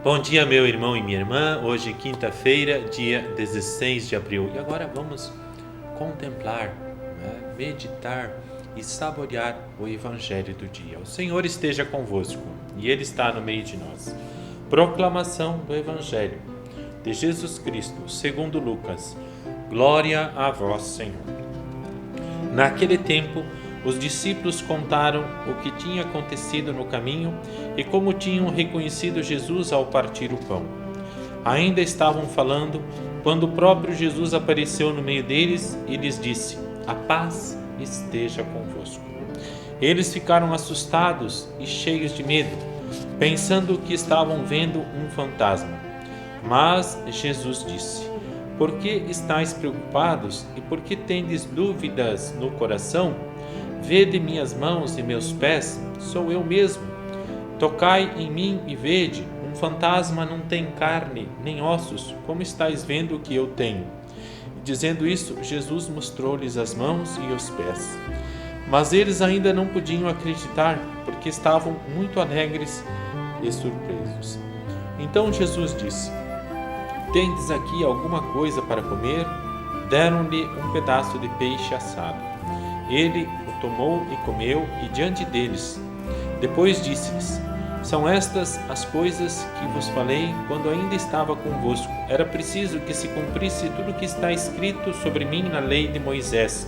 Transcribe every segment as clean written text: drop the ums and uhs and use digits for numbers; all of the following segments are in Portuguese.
Bom dia, meu irmão e minha irmã. Hoje, quinta-feira, dia 16 de abril. E agora vamos contemplar, meditar e saborear o Evangelho do dia. O Senhor esteja convosco e Ele está no meio de nós. Proclamação do Evangelho de Jesus Cristo, segundo Lucas. Glória a vós, Senhor. Naquele tempo, os discípulos contaram o que tinha acontecido no caminho e como tinham reconhecido Jesus ao partir o pão. Ainda estavam falando quando o próprio Jesus apareceu no meio deles e lhes disse: "A paz esteja convosco." Eles ficaram assustados e cheios de medo, pensando que estavam vendo um fantasma. Mas Jesus disse: "Por que estáis preocupados e por que tendes dúvidas no coração? Vede minhas mãos e meus pés, sou eu mesmo. Tocai em mim e vede, um fantasma não tem carne nem ossos, como estáis vendo que eu tenho." Dizendo isso, Jesus mostrou-lhes as mãos e os pés. Mas eles ainda não podiam acreditar, porque estavam muito alegres e surpresos. Então Jesus disse: "Tendes aqui alguma coisa para comer?" Deram-lhe um pedaço de peixe assado. Ele o tomou e comeu, e diante deles. Depois disse-lhes: "São estas as coisas que vos falei quando ainda estava convosco. Era preciso que se cumprisse tudo o que está escrito sobre mim na lei de Moisés,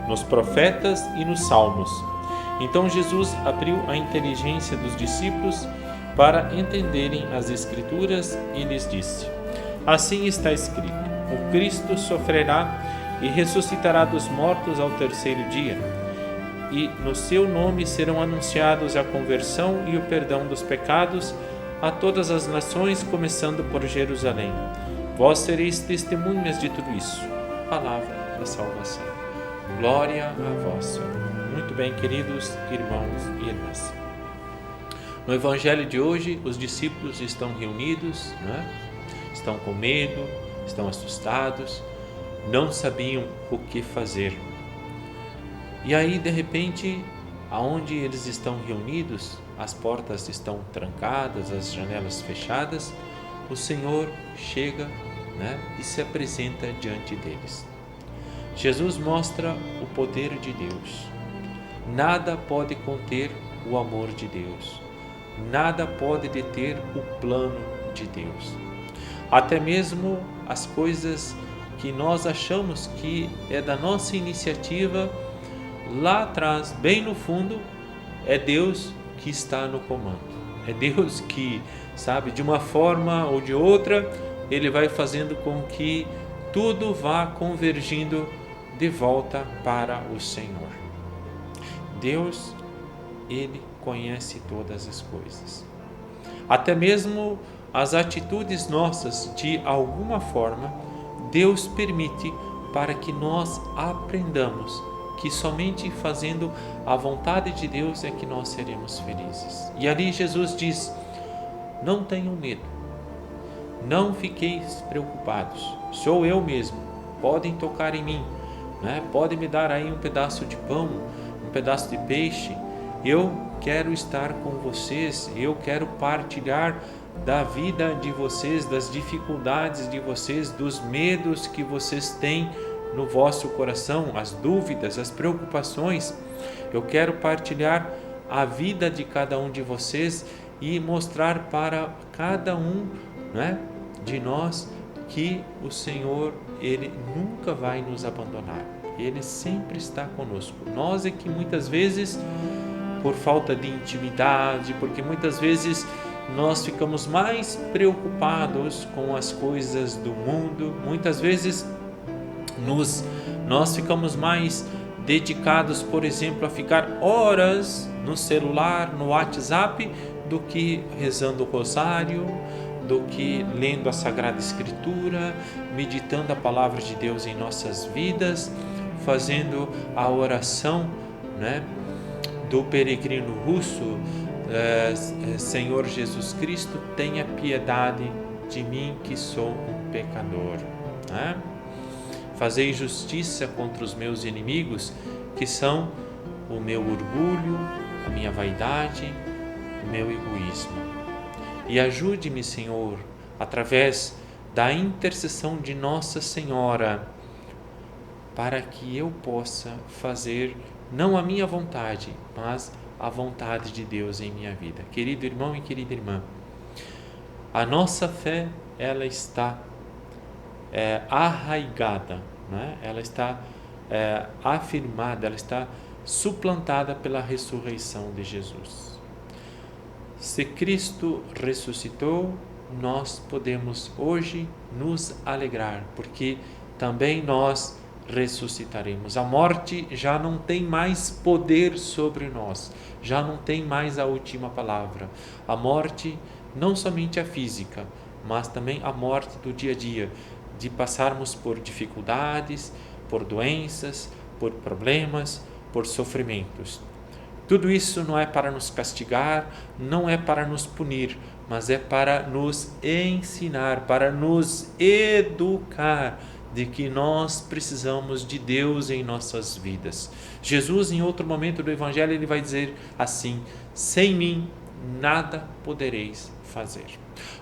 nos profetas e nos salmos." Então Jesus abriu a inteligência dos discípulos para entenderem as Escrituras e lhes disse: "Assim está escrito: o Cristo sofrerá e ressuscitará dos mortos ao terceiro dia, e no seu nome serão anunciados a conversão e o perdão dos pecados a todas as nações, começando por Jerusalém. Vós sereis testemunhas de tudo isso." Palavra da salvação. Glória a vós, Senhor. Muito bem, queridos irmãos e irmãs. No Evangelho de hoje, os discípulos estão reunidos, estão com medo, estão assustados, não sabiam o que fazer. E aí, de repente, aonde eles estão reunidos, as portas estão trancadas, as janelas fechadas, o Senhor chega, e se apresenta diante deles. Jesus mostra o poder de Deus. Nada pode conter o amor de Deus. Nada pode deter o plano de Deus. Até mesmo as coisas que nós achamos que é da nossa iniciativa, lá atrás, bem no fundo, é Deus que está no comando. É Deus que, de uma forma ou de outra, Ele vai fazendo com que tudo vá convergindo de volta para o Senhor. Deus, Ele conhece todas as coisas. Até mesmo as atitudes nossas, de alguma forma, Deus permite para que nós aprendamos que somente fazendo a vontade de Deus é que nós seremos felizes. E ali Jesus diz: "Não tenham medo, não fiqueis preocupados, sou eu mesmo, podem tocar em mim, podem me dar aí um pedaço de pão, um pedaço de peixe, eu quero estar com vocês, eu quero partilhar da vida de vocês, das dificuldades de vocês, dos medos que vocês têm no vosso coração, as dúvidas, as preocupações. Eu quero partilhar a vida de cada um de vocês e mostrar para cada um, de nós que o Senhor, Ele nunca vai nos abandonar. Ele sempre está conosco. Nós é que muitas vezes, por falta de intimidade, porque muitas vezes nós ficamos mais preocupados com as coisas do mundo, muitas vezes nós ficamos mais dedicados, por exemplo, a ficar horas no celular, no WhatsApp, do que rezando o rosário, do que lendo a Sagrada Escritura, meditando a Palavra de Deus em nossas vidas, fazendo a oração, do peregrino russo: "Senhor Jesus Cristo, tenha piedade de mim que sou um pecador." "Fazei justiça contra os meus inimigos, que são o meu orgulho, a minha vaidade, o meu egoísmo." E ajude-me, Senhor, através da intercessão de Nossa Senhora, para que eu possa fazer não a minha vontade, mas a vontade de Deus em minha vida. Querido irmão e querida irmã, a nossa fé, ela está arraigada, né? Ela está afirmada, ela está suplantada pela ressurreição de Jesus. Se Cristo ressuscitou, nós podemos hoje nos alegrar, porque também nós ressuscitaremos. A morte já não tem mais poder sobre nós, já não tem mais a última palavra. A morte, não somente a física, mas também a morte do dia a dia, de passarmos por dificuldades, por doenças, por problemas, por sofrimentos. Tudo isso não é para nos castigar, não é para nos punir, mas é para nos ensinar, para nos educar de que nós precisamos de Deus em nossas vidas. Jesus, em outro momento do Evangelho, ele vai dizer assim: sem mim nada podereis fazer.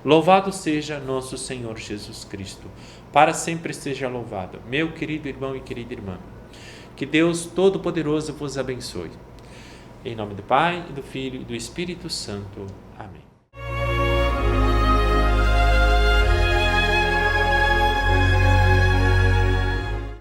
Louvado seja nosso Senhor Jesus Cristo, para sempre seja louvado. Meu querido irmão e querida irmã, que Deus Todo-Poderoso vos abençoe. Em nome do Pai, e do Filho e do Espírito Santo. Amém.